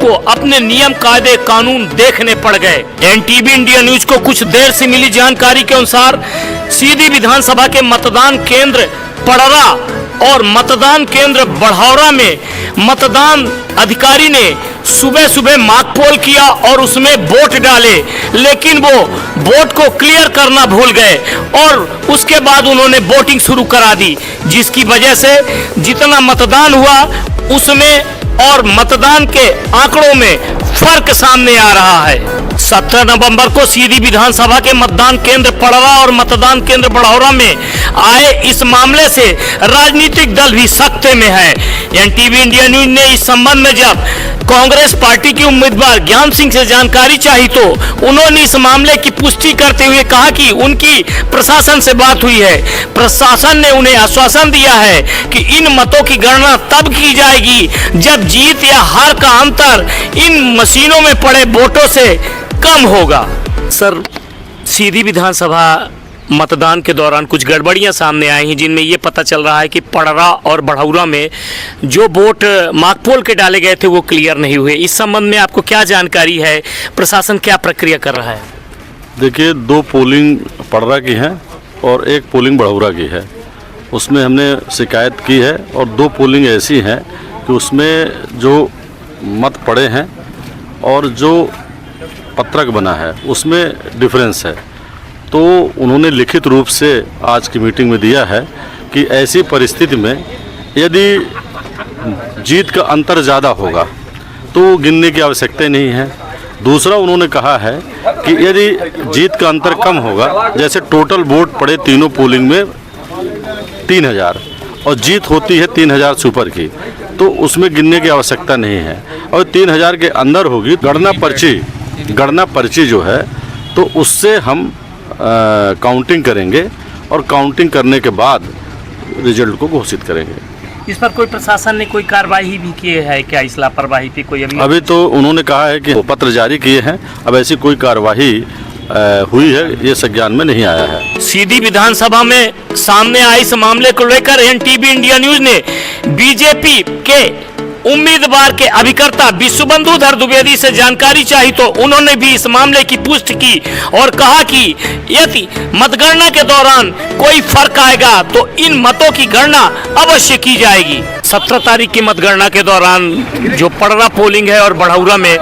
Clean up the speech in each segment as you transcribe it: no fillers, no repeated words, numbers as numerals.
को अपने नियम कायदे कानून देखने पड़ गए। एनटीवी इंडिया न्यूज को कुछ देर से मिली जानकारी के अनुसार सीधी विधानसभा के मतदान केंद्र पड़रा और मतदान केंद्र बढ़ौरा में मतदान अधिकारी ने सुबह सुबह मॉक पोल किया और उसमें वोट डाले, लेकिन वो वोट को क्लियर करना भूल गए और उसके बाद उन्होंने वोटिंग शुरू करा दी, जिसकी वजह से जितना मतदान हुआ उसमें और मतदान के आंकड़ों में फर्क सामने आ रहा है। 17 नवंबर को सीधी विधानसभा के मतदान केंद्र पड़वा और मतदान केंद्र बढ़ौरा में आए इस मामले से राजनीतिक दल भी सख्ते में है। एनटीवी इंडिया न्यूज ने इस संबंध में जब कांग्रेस पार्टी के उम्मीदवार ज्ञान सिंह से जानकारी चाही तो उन्होंने इस मामले की पुष्टि करते हुए कहा कि उनकी प्रशासन से बात हुई है। प्रशासन ने उन्हें आश्वासन दिया है कि इन मतों की गणना तब की जाएगी जब जीत या हार का अंतर इन मशीनों में पड़े वोटों से कम होगा। सर, सीधी विधानसभा मतदान के दौरान कुछ गड़बड़ियां सामने आई हैं, जिनमें ये पता चल रहा है कि पड़रा और बढ़ौरा में जो वोट मॉक पोल के डाले गए थे वो क्लियर नहीं हुए। इस संबंध में आपको क्या जानकारी है? प्रशासन क्या प्रक्रिया कर रहा है? देखिए, 2 पोलिंग पड़रा की है और 1 पोलिंग बढ़ौरा की है। उसमें हमने शिकायत की है और 2 पोलिंग ऐसी हैं कि उसमें जो मत पड़े हैं और जो पत्रक बना है उसमें डिफरेंस है। तो उन्होंने लिखित रूप से आज की मीटिंग में दिया है कि ऐसी परिस्थिति में यदि जीत का अंतर ज़्यादा होगा तो गिनने की आवश्यकता नहीं है। दूसरा, उन्होंने कहा है कि यदि जीत का अंतर कम होगा, जैसे टोटल वोट पड़े तीनों पोलिंग में 3000 और जीत होती है 3000 से ऊपर की, तो उसमें गिनने की आवश्यकता नहीं है। और 3000 के अंदर होगी गणना पर्ची जो है, तो उससे हम काउंटिंग करेंगे और काउंटिंग करने के बाद रिजल्ट को घोषित करेंगे। इस पर कोई प्रशासन ने कोई कार्रवाई भी की है क्या? इस लापरवाही पे कोई अभी तो उन्होंने कहा है कि पत्र जारी किए हैं, अब ऐसी कोई कार्रवाई हुई है ये संज्ञान में नहीं आया है। सीधी विधानसभा में सामने आए इस मामले को लेकर एनटीवी इंडिया न्यूज ने बीजेपी के उम्मीदवार के अभिकर्ता विश्वबंधुधर द्विवेदी से जानकारी चाही तो उन्होंने भी इस मामले की पुष्टि की और कहा कि यदि मतगणना के दौरान कोई फर्क आएगा तो इन मतों की गणना अवश्य की जाएगी। 17 तारीख की मतगणना के दौरान जो पड़रा पोलिंग है और बढ़ौरा में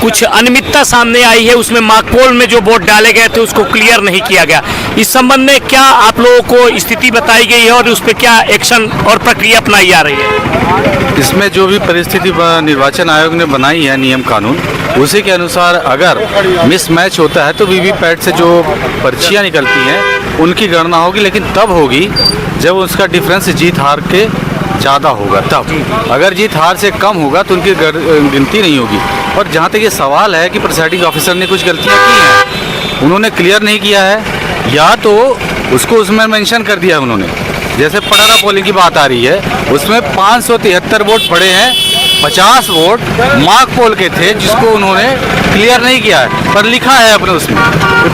कुछ अनियमितता सामने आई है, उसमें मॉक पोल में जो वोट डाले गए थे उसको क्लियर नहीं किया गया। इस संबंध में क्या आप लोगों को स्थिति बताई गई है और उस पर क्या एक्शन और प्रक्रिया अपनाई जा रही है? इसमें जो भी परिस्थिति निर्वाचन आयोग ने बनाई है नियम कानून, उसी के अनुसार अगर मिसमैच होता है तो वीवीपैट से जो पर्चियाँ निकलती हैं उनकी गणना होगी, लेकिन तब होगी जब उसका डिफरेंस जीत हार के ज़्यादा होगा। तब अगर जीत हार से कम होगा तो उनकी गिनती नहीं होगी। और जहाँ तक ये सवाल है कि प्रिसाइडिंग ऑफिसर ने कुछ गलतियाँ की हैं, उन्होंने क्लियर नहीं किया है या तो उसको उसमें मेंशन कर दिया है उन्होंने। जैसे पड़रा पोलिंग की बात आ रही है, उसमें 573 वोट पड़े हैं, 50 वोट मॉक पोल के थे जिसको उन्होंने क्लियर नहीं किया है, पर लिखा है अपने उसमें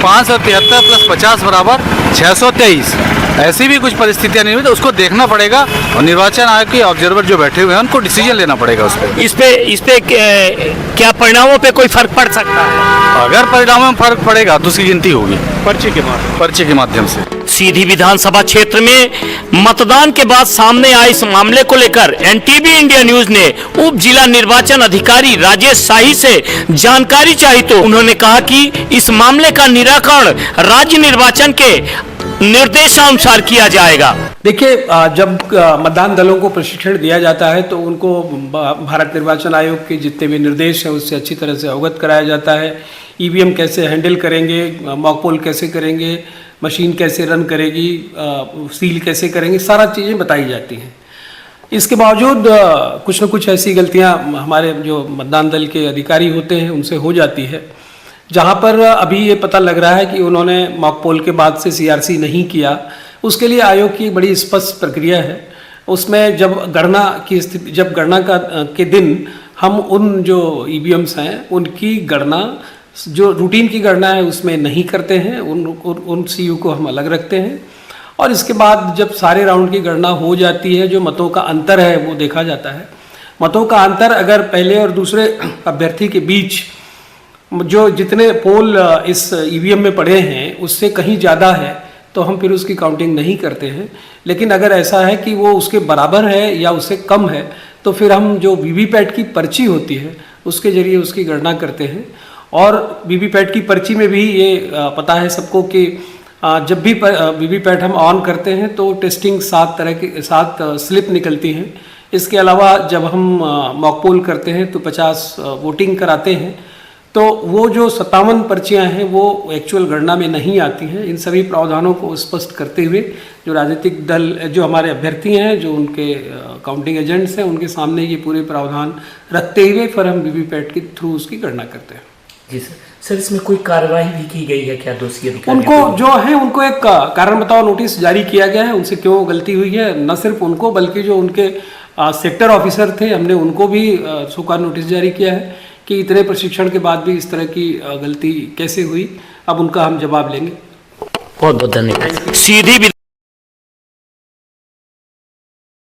573 प्लस 50 बराबर 623। ऐसी भी कुछ परिस्थितियां नहीं हुई तो उसको देखना पड़ेगा और निर्वाचन आयोग के ऑब्जर्वर जो बैठे हुए हैं उनको डिसीजन लेना पड़ेगा उस पर। इस पे क्या परिणामों पे कोई फर्क पड़ सकता है? अगर परिणामों में फर्क पड़ेगा तो उसकी गिनती होगी पर्ची के माध्यम से। सीधी विधानसभा क्षेत्र में मतदान के बाद सामने आए इस मामले को लेकर एनटीवी इंडिया न्यूज ने उप जिला निर्वाचन अधिकारी राजेश शाही से जानकारी चाही तो उन्होंने कहा कि इस मामले का निराकरण राज्य निर्वाचन के निर्देशानुसार किया जाएगा। देखिए, जब मतदान दलों को प्रशिक्षण दिया जाता है तो उनको भारत निर्वाचन आयोग के जितने भी निर्देश हैं उससे अच्छी तरह से अवगत कराया जाता है। ईवीएम कैसे हैंडल करेंगे, मॉक पोल कैसे करेंगे, मशीन कैसे रन करेगी, सील कैसे करेंगे, सारा चीज़ें बताई जाती हैं। इसके बावजूद कुछ न कुछ ऐसी गलतियां हमारे जो मतदान दल के अधिकारी होते हैं उनसे हो जाती है, जहां पर अभी ये पता लग रहा है कि उन्होंने मॉक पोल के बाद से सीआरसी नहीं किया। उसके लिए आयोग की बड़ी स्पष्ट प्रक्रिया है। उसमें जब गणना के दिन हम उन जो ईवीएम्स हैं उनकी गणना, जो रूटीन की गणना है उसमें नहीं करते हैं, उन सीयू को हम अलग रखते हैं और इसके बाद जब सारे राउंड की गणना हो जाती है, जो मतों का अंतर है वो देखा जाता है, मतों का अंतर अगर पहले और दूसरे अभ्यर्थी के बीच जो जितने पोल इस ईवीएम में पड़े हैं उससे कहीं ज़्यादा है तो हम फिर उसकी काउंटिंग नहीं करते हैं। लेकिन अगर ऐसा है कि वो उसके बराबर है या उससे कम है तो फिर हम जो वीवीपैट की पर्ची होती है उसके ज़रिए उसकी गणना करते हैं। और वीवीपैट की पर्ची में भी ये पता है सबको कि जब भी वीवीपैट हम ऑन करते हैं तो टेस्टिंग 7 स्लिप निकलती हैं। इसके अलावा जब हम मॉक पोल करते हैं तो 50 वोटिंग कराते हैं। तो वो जो 57 पर्चियां हैं वो एक्चुअल गणना में नहीं आती हैं। इन सभी प्रावधानों को स्पष्ट करते हुए जो राजनीतिक दल जो हमारे अभ्यर्थी हैं जो उनके काउंटिंग एजेंट्स हैं उनके सामने ये पूरे प्रावधान रखते हुए फिर हम वीवीपैट के थ्रू उसकी गणना करते हैं। जी सर, इसमें कोई कार्रवाई भी की गई है क्या दोषी अधिकारियों उनको जो है उनको एक कारण बताओ नोटिस जारी किया गया है, उनसे क्यों गलती हुई है। न सिर्फ उनको बल्कि जो उनके सेक्टर ऑफिसर थे हमने उनको भी सूखा नोटिस जारी किया है कि इतने प्रशिक्षण के बाद भी इस तरह की गलती कैसे हुई। अब उनका हम जवाब लेंगे। बहुत बहुत धन्यवाद। सीधी